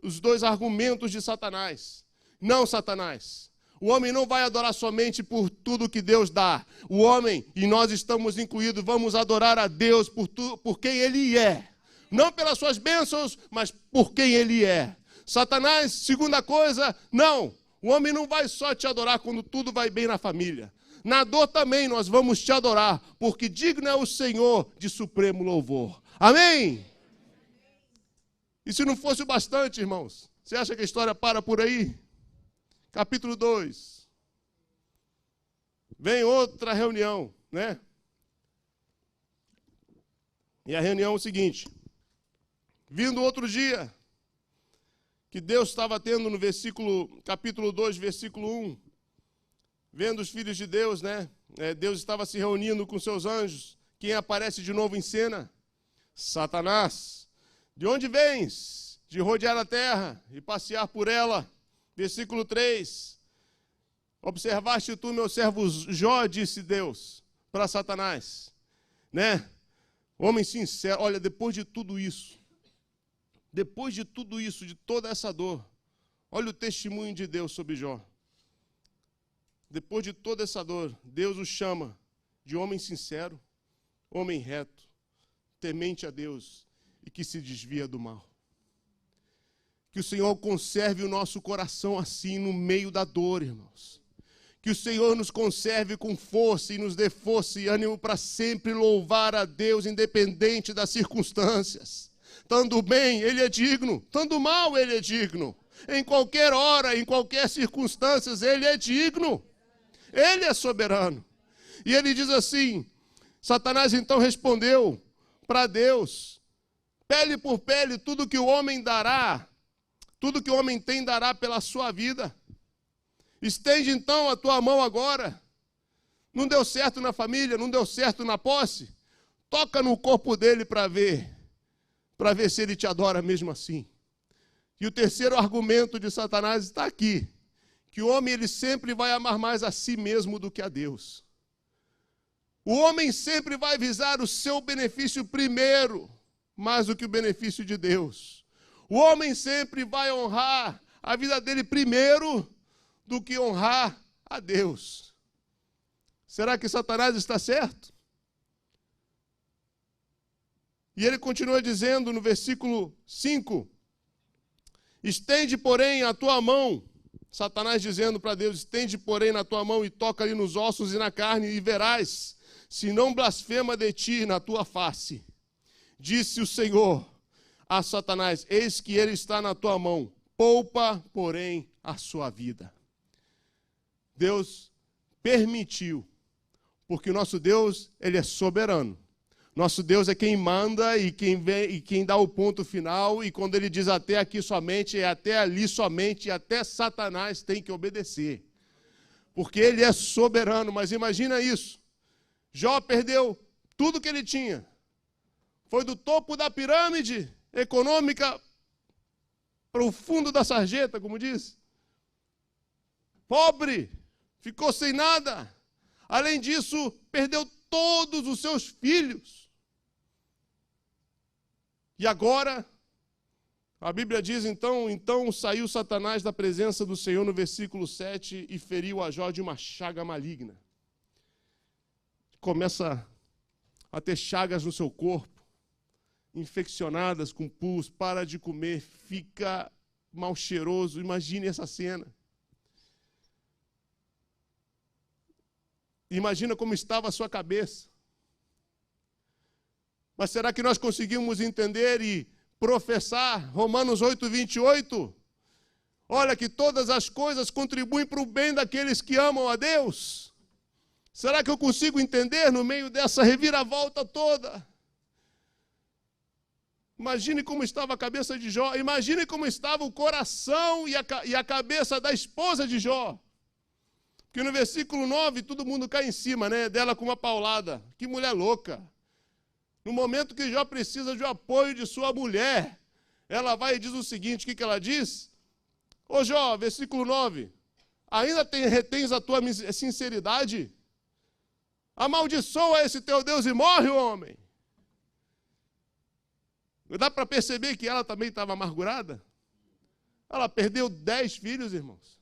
os dois argumentos de Satanás. Não, Satanás. O homem não vai adorar somente por tudo que Deus dá. O homem, e nós estamos incluídos, vamos adorar a Deus por quem Ele é. Não pelas suas bênçãos, mas por quem Ele é. Satanás, segunda coisa, não. O homem não vai só te adorar quando tudo vai bem na família. Na dor também nós vamos te adorar, porque digno é o Senhor de supremo louvor. Amém? E se não fosse o bastante, irmãos, você acha que a história para por aí? Capítulo 2. Vem outra reunião, né? E a reunião é o seguinte: vindo outro dia, que Deus estava tendo no capítulo 2, versículo 1, vendo os filhos de Deus, né? Deus estava se reunindo com seus anjos. Quem aparece de novo em cena? Satanás. De onde vens? De rodear a terra e passear por ela. Versículo 3. Observaste tu, meu servo Jó, disse Deus para Satanás, né? Homem sincero, olha, depois de tudo isso, de toda essa dor, olha o testemunho de Deus sobre Jó. Depois de toda essa dor, Deus o chama de homem sincero, homem reto, temente a Deus e que se desvia do mal. Que o Senhor conserve o nosso coração assim no meio da dor, irmãos. Que o Senhor nos conserve com força e nos dê força e ânimo para sempre louvar a Deus, independente das circunstâncias. Estando bem, Ele é digno. Estando mal, Ele é digno. Em qualquer hora, em qualquer circunstância, Ele é digno. Ele é soberano. E ele diz assim, Satanás então respondeu para Deus: pele por pele, tudo que o homem dará, tudo que o homem tem dará pela sua vida. Estende então a tua mão agora. Não deu certo na família, não deu certo na posse? Toca no corpo dele para ver se ele te adora mesmo assim. E o terceiro argumento de Satanás está aqui: que o homem ele sempre vai amar mais a si mesmo do que a Deus. O homem sempre vai visar o seu benefício primeiro, mais do que o benefício de Deus. O homem sempre vai honrar a vida dele primeiro do que honrar a Deus. Será que Satanás está certo? E ele continua dizendo no versículo 5, estende, porém, a tua mão. Satanás dizendo para Deus, estende, porém, na tua mão e toca ali nos ossos e na carne, e verás, se não blasfema de ti na tua face. Disse o Senhor a Satanás, eis que ele está na tua mão, poupa, porém, a sua vida. Deus permitiu, porque o nosso Deus, ele é soberano. Nosso Deus é quem manda e quem dá o ponto final, e quando ele diz até aqui somente, é até ali somente, e até Satanás tem que obedecer. porque ele é soberano. Mas imagina isso, Jó perdeu tudo que ele tinha, foi do topo da pirâmide econômica para o fundo da sarjeta, como diz, pobre, ficou sem nada. Além disso, perdeu todos os seus filhos. E agora, a Bíblia diz, então saiu Satanás da presença do Senhor, no versículo 7, e feriu a Jó de uma chaga maligna. Começa a ter chagas no seu corpo, infeccionadas com pus, para de comer, fica mal cheiroso. Imagine essa cena. Imagina como estava a sua cabeça. Mas será que nós conseguimos entender e professar Romanos 8, 28? Olha que todas as coisas contribuem para o bem daqueles que amam a Deus. Será que eu consigo entender no meio dessa reviravolta toda? Imagine como estava a cabeça de Jó. Imagine como estava o coração e a cabeça da esposa de Jó. Porque no versículo 9, todo mundo cai em cima, né, dela com uma paulada. Que mulher louca. No momento que Jó precisa de apoio de sua mulher, ela vai e diz o seguinte, o que ela diz? Ô Jó, versículo 9, ainda retens a tua sinceridade? Amaldiçoa esse teu Deus e morre, homem. Dá para perceber que ela também estava amargurada? Ela perdeu 10 filhos, irmãos.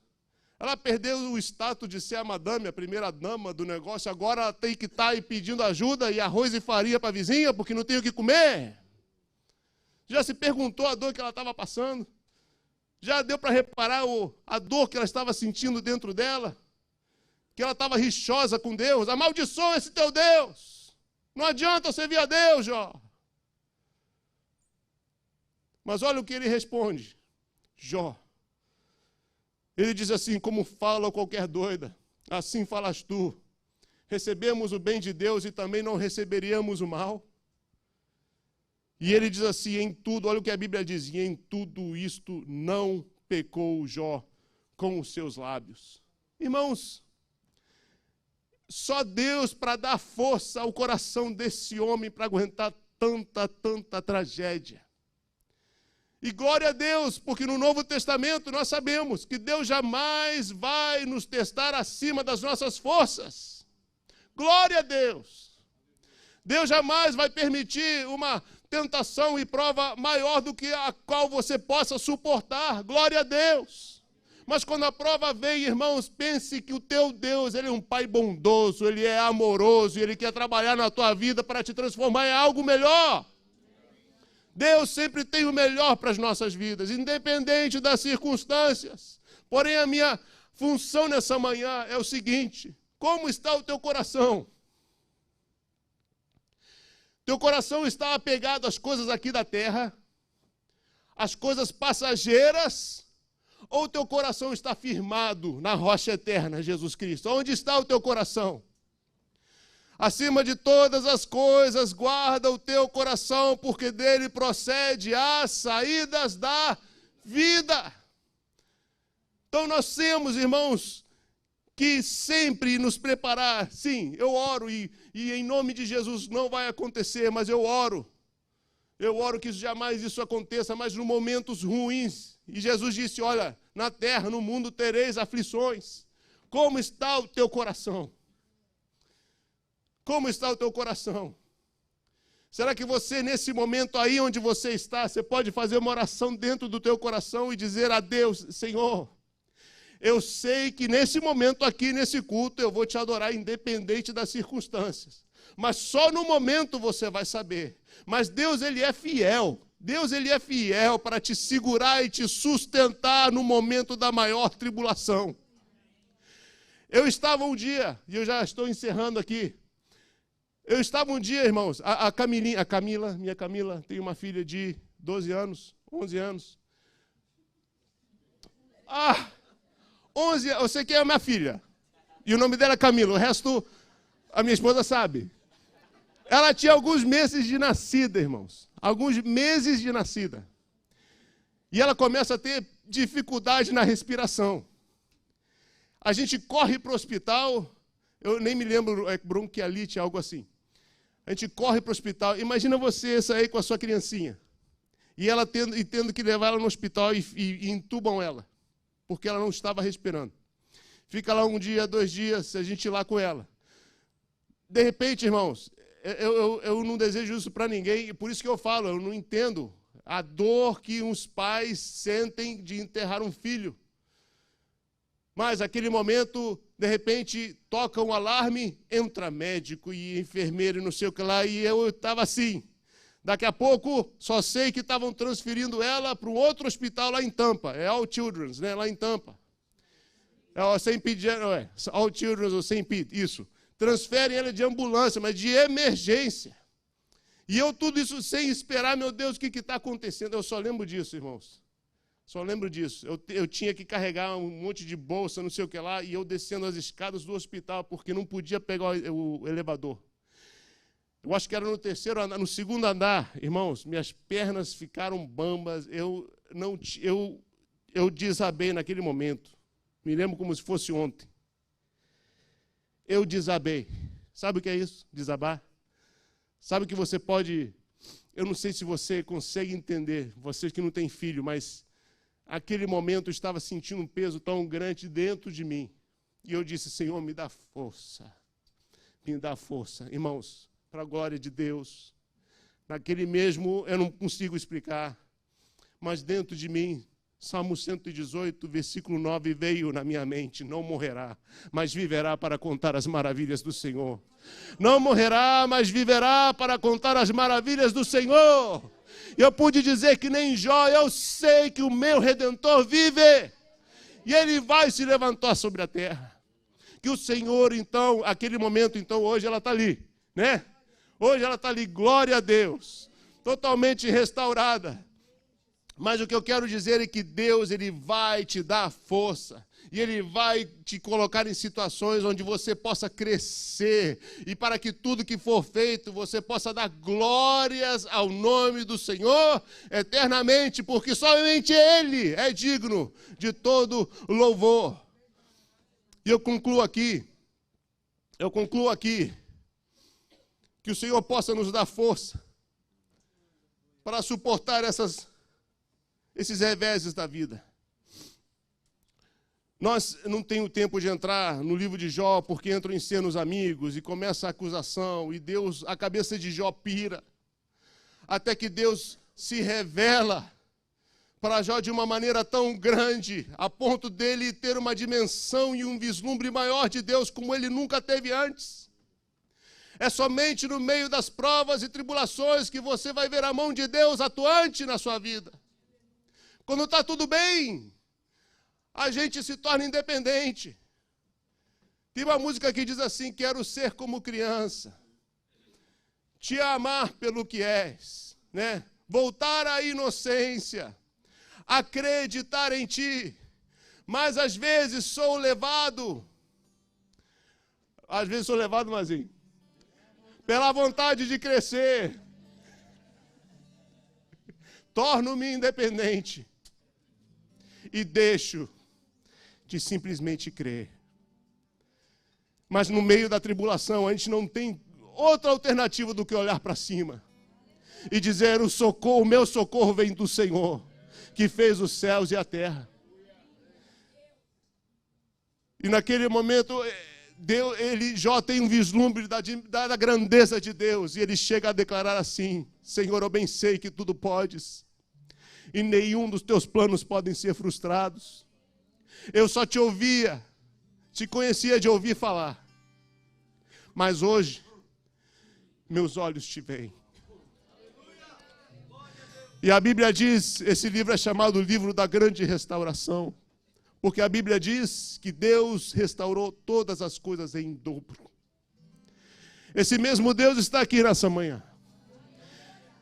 Ela perdeu o status de ser a madame, a primeira dama do negócio. Agora ela tem que estar aí pedindo ajuda e arroz e farinha para a vizinha, porque não tem o que comer. Já se perguntou a dor que ela estava passando? Já deu para reparar a dor que ela estava sentindo dentro dela? Que ela estava rixosa com Deus. Amaldiçoa esse teu Deus. Não adianta servir a Deus, Jó. Mas olha o que ele responde. Jó. Ele diz assim, como fala qualquer doida, assim falas tu. Recebemos o bem de Deus e também não receberíamos o mal. E ele diz assim, em tudo, olha o que a Bíblia diz, e em tudo isto não pecou Jó com os seus lábios. Irmãos, só Deus para dar força ao coração desse homem para aguentar tanta tragédia. E glória a Deus, porque no Novo Testamento nós sabemos que Deus jamais vai nos testar acima das nossas forças. Glória a Deus. Deus jamais vai permitir uma tentação e prova maior do que a qual você possa suportar. Glória a Deus. Mas quando a prova vem, irmãos, pense que o teu Deus, Ele é um Pai bondoso, Ele é amoroso, Ele quer trabalhar na tua vida para te transformar em algo melhor. Deus sempre tem o melhor para as nossas vidas, independente das circunstâncias. Porém, a minha função nessa manhã é o seguinte: como está o teu coração? Teu coração está apegado às coisas aqui da terra, às coisas passageiras, ou teu coração está firmado na rocha eterna, Jesus Cristo? Onde está o teu coração? Acima de todas as coisas, guarda o teu coração, porque dele procede as saídas da vida. Então nós temos, irmãos, que sempre nos preparar. Sim, eu oro e em nome de Jesus não vai acontecer, mas eu oro. Eu oro que jamais isso aconteça, mas nos momentos ruins. E Jesus disse, olha, na terra, no mundo tereis aflições. Como está o teu coração? Como está o teu coração? Será que você, nesse momento aí onde você está, você pode fazer uma oração dentro do teu coração e dizer a Deus, Senhor, eu sei que nesse momento aqui, nesse culto, eu vou te adorar independente das circunstâncias. Mas só no momento você vai saber. Mas Deus, Ele é fiel. Deus, Ele é fiel para te segurar e te sustentar no momento da maior tribulação. Eu estava um dia, e eu já estou encerrando aqui, eu estava um dia, irmãos, minha Camila, tem uma filha de 12 anos, 11 anos. 11, eu sei quem é a minha filha. E o nome dela é Camila, o resto a minha esposa sabe. Ela tinha alguns meses de nascida, irmãos. Alguns meses de nascida. E ela começa a ter dificuldade na respiração. A gente corre para o hospital, eu nem me lembro, é bronquialite, algo assim. A gente corre para o hospital. Imagina você sair com a sua criancinha e ela tendo que levar ela no hospital e entubam ela, porque ela não estava respirando. Fica lá um dia, 2 dias, a gente ir lá com ela. De repente, irmãos, eu não desejo isso para ninguém, e por isso que eu falo, eu não entendo a dor que uns pais sentem de enterrar um filho. Mas, naquele momento, de repente, toca um alarme, entra médico e enfermeiro e não sei o que lá, e eu estava assim. Daqui a pouco, só sei que estavam transferindo ela para um outro hospital lá em Tampa, é All Children's, né, lá em Tampa. É o St. Pete, All Children's ou St. Pete, isso. Transferem ela de ambulância, mas de emergência. E eu tudo isso sem esperar, meu Deus, o que está acontecendo? Eu só lembro disso, irmãos. Só lembro disso. Eu tinha que carregar um monte de bolsa, não sei o que lá, e eu descendo as escadas do hospital, porque não podia pegar o elevador. Eu acho que era no 3º andar, no 2º andar, irmãos, minhas pernas ficaram bambas, eu desabei naquele momento. Me lembro como se fosse ontem. Eu desabei. Sabe o que é isso? Desabar? Sabe que você pode... Eu não sei se você consegue entender, você que não tem filho, mas aquele momento eu estava sentindo um peso tão grande dentro de mim. E eu disse, Senhor, me dá força. Me dá força. Irmãos, para a glória de Deus. Naquele mesmo, eu não consigo explicar, mas dentro de mim, Salmo 118, versículo 9, veio na minha mente, não morrerá, mas viverá para contar as maravilhas do Senhor. Não morrerá, mas viverá para contar as maravilhas do Senhor. Eu pude dizer que nem Jó, eu sei que o meu Redentor vive, e Ele vai se levantar sobre a terra. Que o Senhor, então, aquele momento, então, hoje ela está ali, né? Hoje ela está ali, glória a Deus, totalmente restaurada. Mas o que eu quero dizer é que Deus, Ele vai te dar força. E Ele vai te colocar em situações onde você possa crescer. E para que tudo que for feito, você possa dar glórias ao nome do Senhor eternamente. Porque somente Ele é digno de todo louvor. E eu concluo aqui. Que o Senhor possa nos dar força para suportar esses reveses da vida. Nós não temos tempo de entrar no livro de Jó, porque entram em cena os amigos e começa a acusação, e Deus, a cabeça de Jó pira, até que Deus se revela para Jó de uma maneira tão grande, a ponto dele ter uma dimensão e um vislumbre maior de Deus como ele nunca teve antes. É somente no meio das provas e tribulações que você vai ver a mão de Deus atuante na sua vida. Quando está tudo bem, a gente se torna independente. Tem uma música que diz assim, quero ser como criança, te amar pelo que és, né? Voltar à inocência, acreditar em ti, mas às vezes sou levado, mas pela vontade de crescer, torno-me independente e deixo de simplesmente crer. Mas no meio da tribulação, a gente não tem outra alternativa do que olhar para cima e dizer, o meu socorro vem do Senhor, que fez os céus e a terra. E naquele momento, Jó tem um vislumbre da grandeza de Deus, e ele chega a declarar assim, Senhor, eu bem sei que tudo podes, e nenhum dos teus planos podem ser frustrados. Eu só te conhecia de ouvir falar, mas hoje, meus olhos te veem. E a Bíblia diz, esse livro é chamado o livro da grande restauração, porque a Bíblia diz que Deus restaurou todas as coisas em dobro. Esse mesmo Deus está aqui nessa manhã.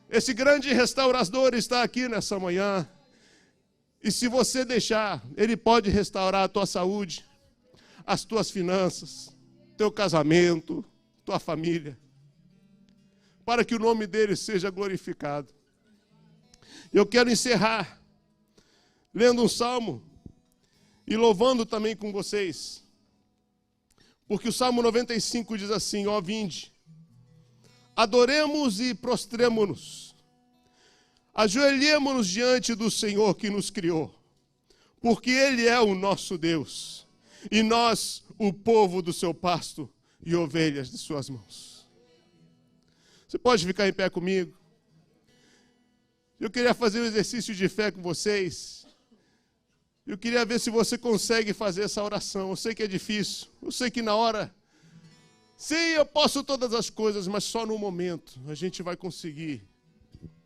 Esse grande restaurador está aqui nessa manhã. E se você deixar, Ele pode restaurar a tua saúde, as tuas finanças, teu casamento, tua família, para que o nome dEle seja glorificado. Eu quero encerrar lendo um salmo e louvando também com vocês Porque o Salmo 95 diz assim: ó, vinde, adoremos e prostremo-nos, ajoelhemo-nos diante do Senhor que nos criou, porque Ele é o nosso Deus, e nós, o povo do seu pasto e ovelhas de suas mãos. Você pode ficar em pé comigo? Eu queria fazer um exercício de fé com vocês. Eu queria ver se você consegue fazer essa oração. Eu sei que é difícil. Eu sei que na hora, sim, eu posso todas as coisas, mas só no momento a gente vai conseguir